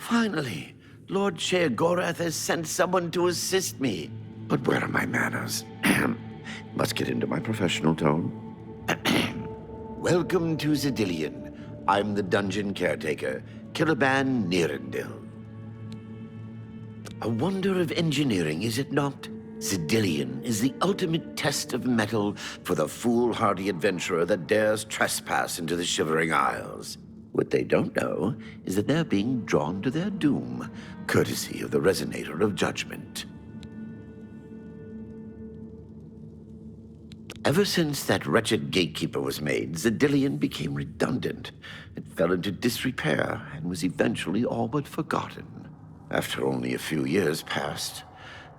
Finally, Lord Sheogorath has sent someone to assist me. But where are my manners? Must get into my professional tone. Welcome to Zidillion. I'm the dungeon caretaker, Killaban Nirendil. A wonder of engineering, is it not? Zidillion is the ultimate test of mettle for the foolhardy adventurer that dares trespass into the Shivering Isles. What they don't know is that they're being drawn to their doom, courtesy of the Resonator of Judgment. Ever since that wretched gatekeeper was made, Zidillion became redundant. It fell into disrepair and was eventually all but forgotten. After only a few years passed,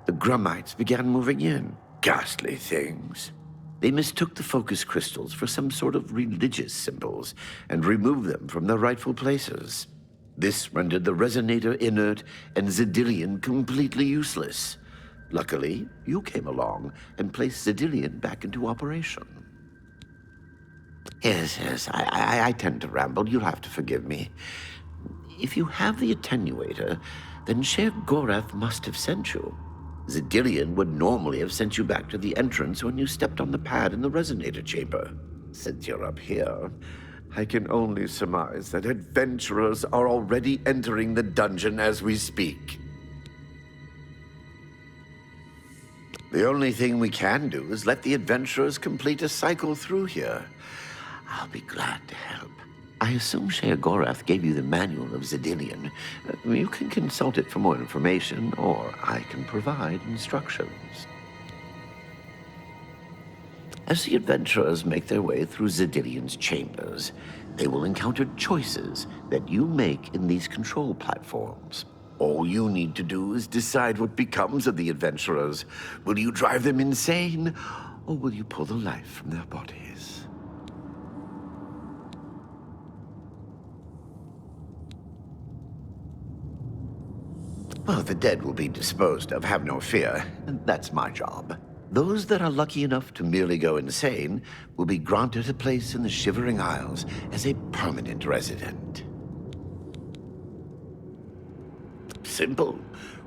the Grummites began moving in. Ghastly things. They mistook the focus crystals for some sort of religious symbols and removed them from their rightful places. This rendered the Resonator inert and Zidillion completely useless. Luckily, you came along and placed Zidillion back into operation. Yes, I tend to ramble. You'll have to forgive me. If you have the attenuator, then Sheogorath must have sent you. Zidillion would normally have sent you back to the entrance when you stepped on the pad in the Resonator chamber. Since you're up here, I can only surmise that adventurers are already entering the dungeon as we speak. The only thing we can do is let the adventurers complete a cycle through here. I'll be glad to help. I assume Sheogorath gave you the manual of Zidillion. You can consult it for more information, or I can provide instructions. As the adventurers make their way through Zidillion's chambers, they will encounter choices that you make in these control platforms. All you need to do is decide what becomes of the adventurers. Will you drive them insane, or will you pull the life from their bodies? Well, the dead will be disposed of, have no fear. That's my job. Those that are lucky enough to merely go insane will be granted a place in the Shivering Isles as a permanent resident. Simple.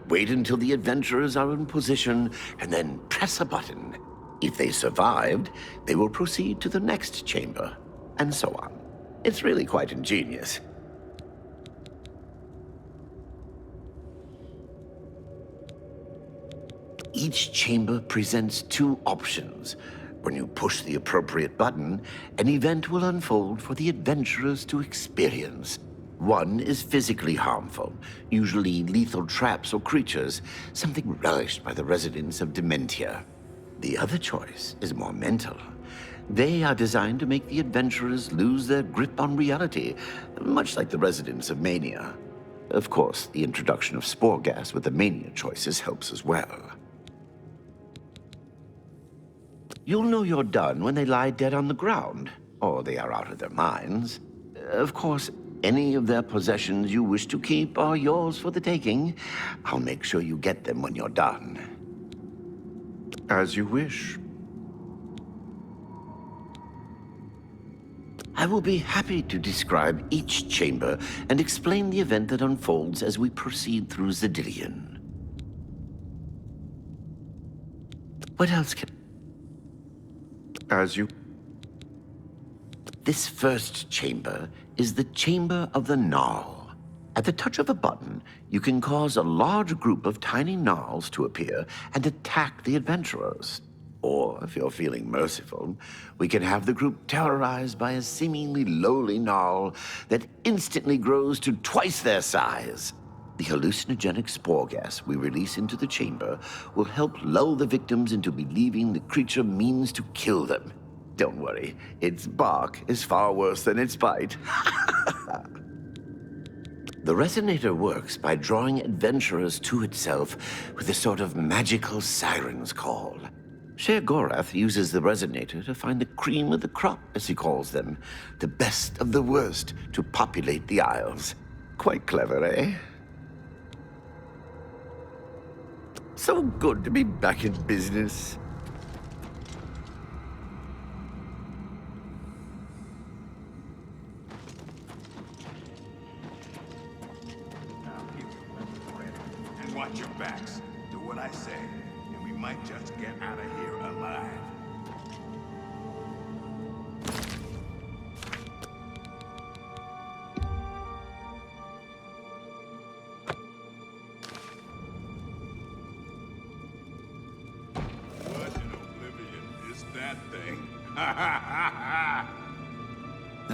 Wait until the adventurers are in position and then press a button. If they survived, they will proceed to the next chamber, and so on. It's really quite ingenious. Each chamber presents two options. When you push the appropriate button, an event will unfold for the adventurers to experience. One is physically harmful, usually lethal traps or creatures, something relished by the residents of Dementia. The other choice is more mental. They are designed to make the adventurers lose their grip on reality, much like the residents of Mania. Of course, the introduction of spore gas with the Mania choices helps as well. You'll know you're done when they lie dead on the ground, or they are out of their minds. Of course, any of their possessions you wish to keep are yours for the taking. I'll make sure you get them when you're done. As you wish. I will be happy to describe each chamber and explain the event that unfolds as we proceed through Zidillion. What else can... As you... This first chamber is the Chamber of the Gnarl. At the touch of a button, you can cause a large group of tiny gnarls to appear and attack the adventurers. Or, if you're feeling merciful, we can have the group terrorized by a seemingly lowly gnarl that instantly grows to twice their size. The hallucinogenic spore gas we release into the chamber will help lull the victims into believing the creature means to kill them. Don't worry, its bark is far worse than its bite. The Resonator works by drawing adventurers to itself with a sort of magical siren's call. Sheogorath uses the Resonator to find the cream of the crop, as he calls them, the best of the worst to populate the Isles. Quite clever, eh? So good to be back in business. that thing?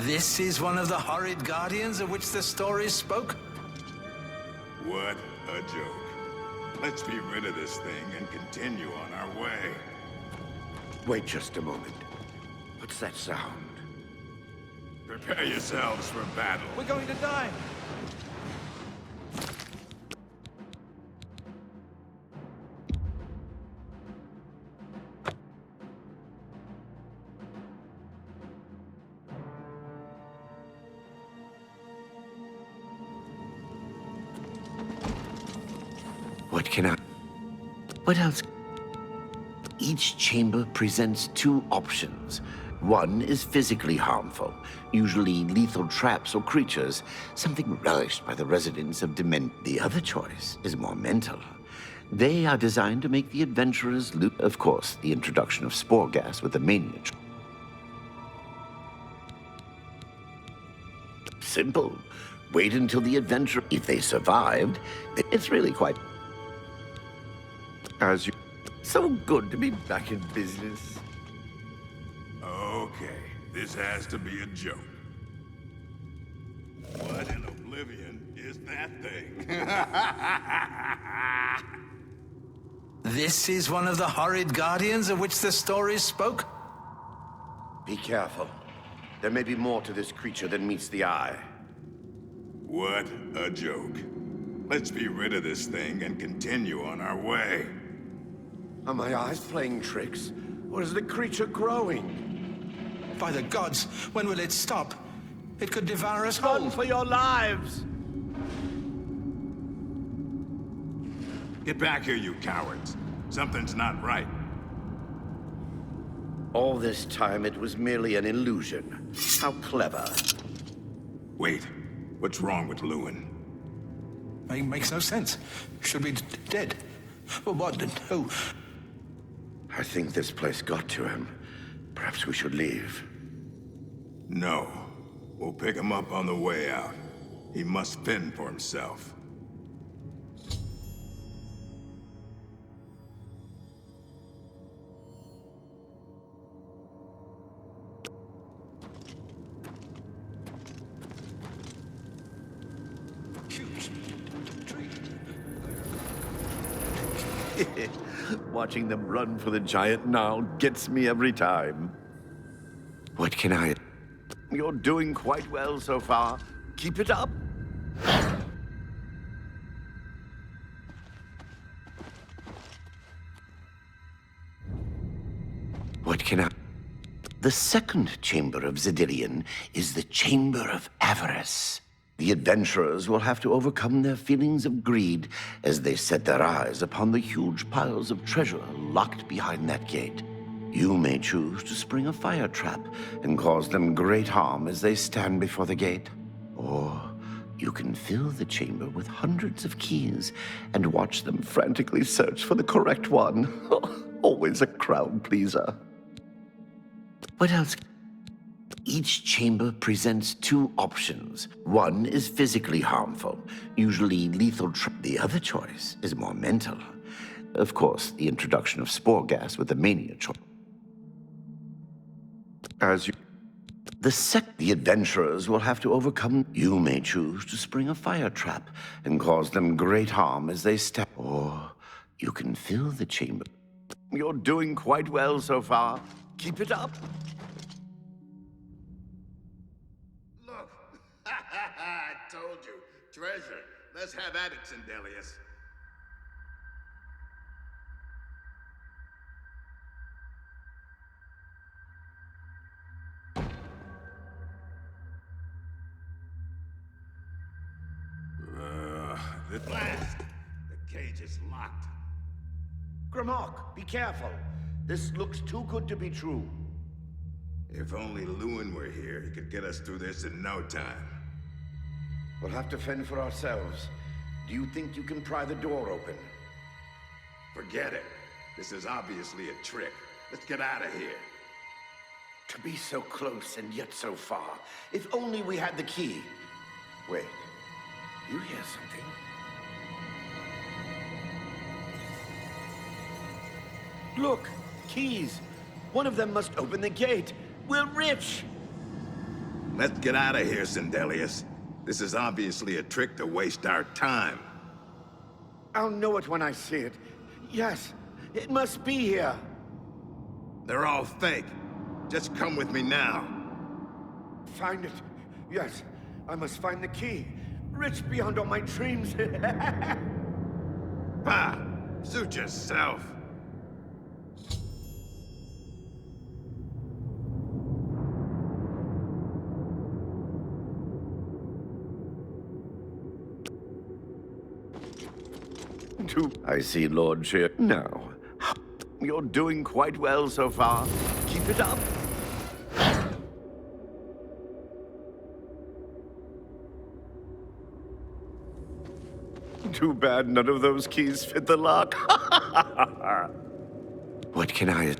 This is one of the horrid guardians of which the stories spoke? What a joke. Let's be rid of this thing and continue on our way. Wait just a moment. What's that sound? Prepare yourselves for battle. We're going to die. What else? Each chamber presents two options. One is physically harmful, usually lethal traps or creatures, something relished by the residents of Dement. The other choice is more mental. They are designed to make the adventurers loot. Of course, the introduction of spore gas with the Mania. Simple. Wait until the adventure. If they survived, it's really quite... As you... So good to be back in business. Okay, this has to be a joke. What in Oblivion is that thing? This is one of the horrid guardians of which the stories spoke? Be careful. There may be more to this creature than meets the eye. What a joke. Let's be rid of this thing and continue on our way. Are my eyes playing tricks? Or is the creature growing? By the gods, when will it stop? It could devour us whole. Run for your lives! Get back here, you cowards. Something's not right. All this time it was merely an illusion. How clever. Wait, what's wrong with Lewin? Makes no sense. Should be dead. Well, what? Who? I think this place got to him. Perhaps we should leave. No. We'll pick him up on the way out. He must fend for himself. Watching them run for the giant now gets me every time. What can I... You're doing quite well so far. Keep it up. What can I... The second chamber of Zedillion is the Chamber of Avarice. The adventurers will have to overcome their feelings of greed as they set their eyes upon the huge piles of treasure locked behind that gate. You may choose to spring a fire trap and cause them great harm as they stand before the gate. Or you can fill the chamber with hundreds of keys and watch them frantically search for the correct one. Always a crowd pleaser. What else? Each chamber presents two options. One is physically harmful, usually lethal. The other choice is more mental. Of course, the introduction of spore gas with the Mania choice. As you... The adventurers will have to overcome... You may choose to spring a fire trap and cause them great harm as they step... Or you can fill the chamber. You're doing quite well so far. Keep it up. Look! I told you. Treasure. Let's have at it, Sindelius. At last! The cage is locked. Grimhawk, be careful. This looks too good to be true. If only Lewin were here, he could get us through this in no time. We'll have to fend for ourselves. Do you think you can pry the door open? Forget it. This is obviously a trick. Let's get out of here. To be so close and yet so far. If only we had the key. Wait. You hear something? Look! Keys! One of them must open the gate. We're rich! Let's get out of here, Sindelius. This is obviously a trick to waste our time. I'll know it when I see it. Yes, it must be here. They're all fake. Just come with me now. Find it. Yes, I must find the key. Rich beyond all my dreams. Bah! Suit yourself. I see, Lordship. No. You're doing quite well so far. Keep it up. Too bad none of those keys fit the lock. What can I...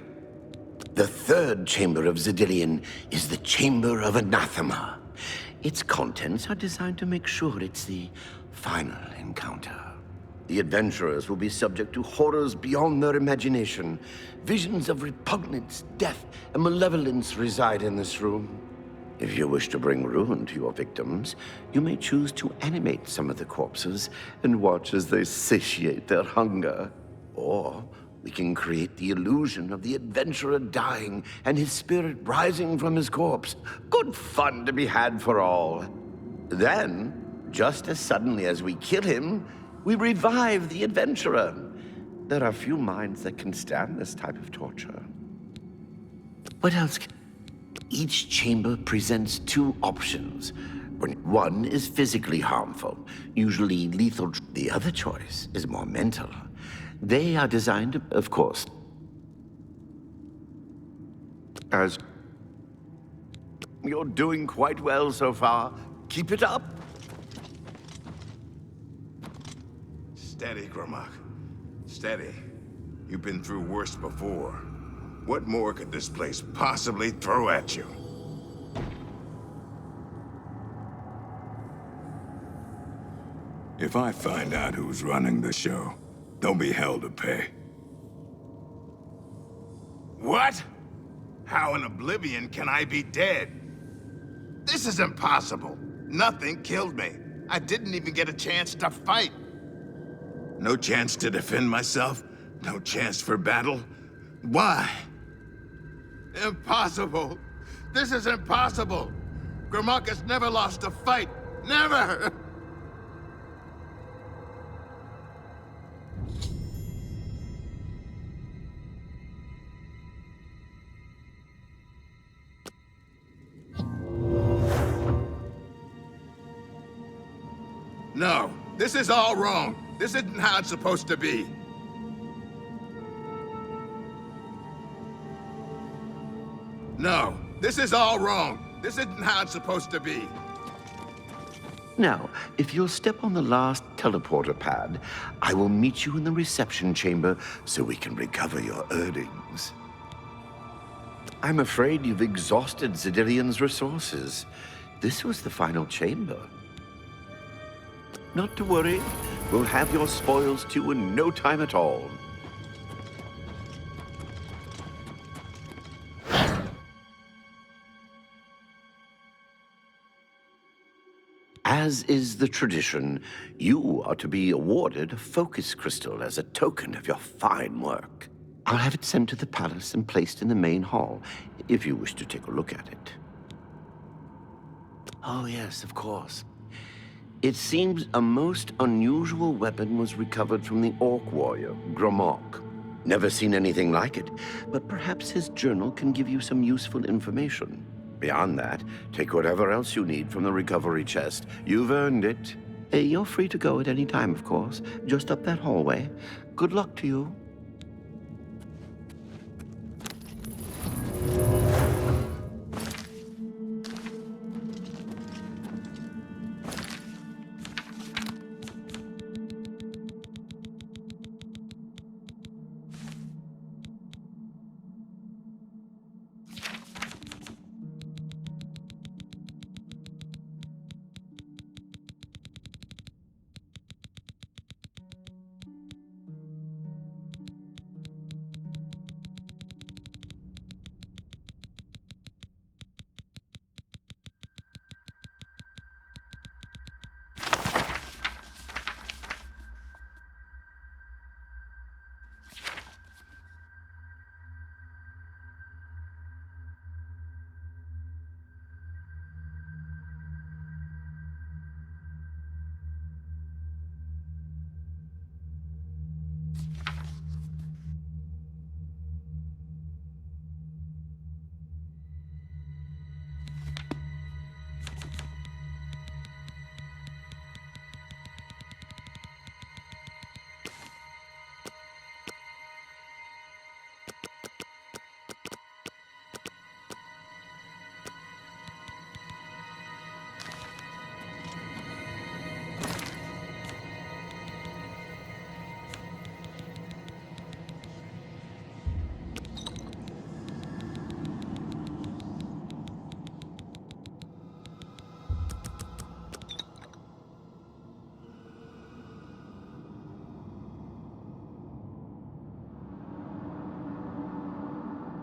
The third chamber of Zedillion is the Chamber of Anathema. Its contents are designed to make sure it's the final encounter. The adventurers will be subject to horrors beyond their imagination. Visions of repugnance, death, and malevolence reside in this room. If you wish to bring ruin to your victims, you may choose to animate some of the corpses and watch as they satiate their hunger. Or we can create the illusion of the adventurer dying and his spirit rising from his corpse. Good fun to be had for all. Then, just as suddenly as we kill him, we revive the adventurer. There are few minds that can stand this type of torture. What else? Each chamber presents two options. One is physically harmful, usually lethal. The other choice is more mental. They are designed, of course, as... You're doing quite well so far. Keep it up. Steady, Grimlock. Steady. You've been through worse before. What more could this place possibly throw at you? If I find out who's running the show, they'll be hell to pay. What? How in Oblivion can I be dead? This is impossible. Nothing killed me. I didn't even get a chance to fight. No chance to defend myself? No chance for battle? Why? Impossible! This is impossible! Grimlock has never lost a fight! Never! No, this is all wrong. This isn't how it's supposed to be. No, this is all wrong. This isn't how it's supposed to be. Now, if you'll step on the last teleporter pad, I will meet you in the reception chamber so we can recover your earnings. I'm afraid you've exhausted Zedillion's resources. This was the final chamber. Not to worry. We'll have your spoils too in no time at all. As is the tradition, you are to be awarded a focus crystal as a token of your fine work. I'll have it sent to the palace and placed in the main hall, if you wish to take a look at it. Oh yes, of course. It seems a most unusual weapon was recovered from the orc warrior, Grimlock. Never seen anything like it, but perhaps his journal can give you some useful information. Beyond that, take whatever else you need from the recovery chest. You've earned it. You're free to go at any time, of course. Just up that hallway. Good luck to you.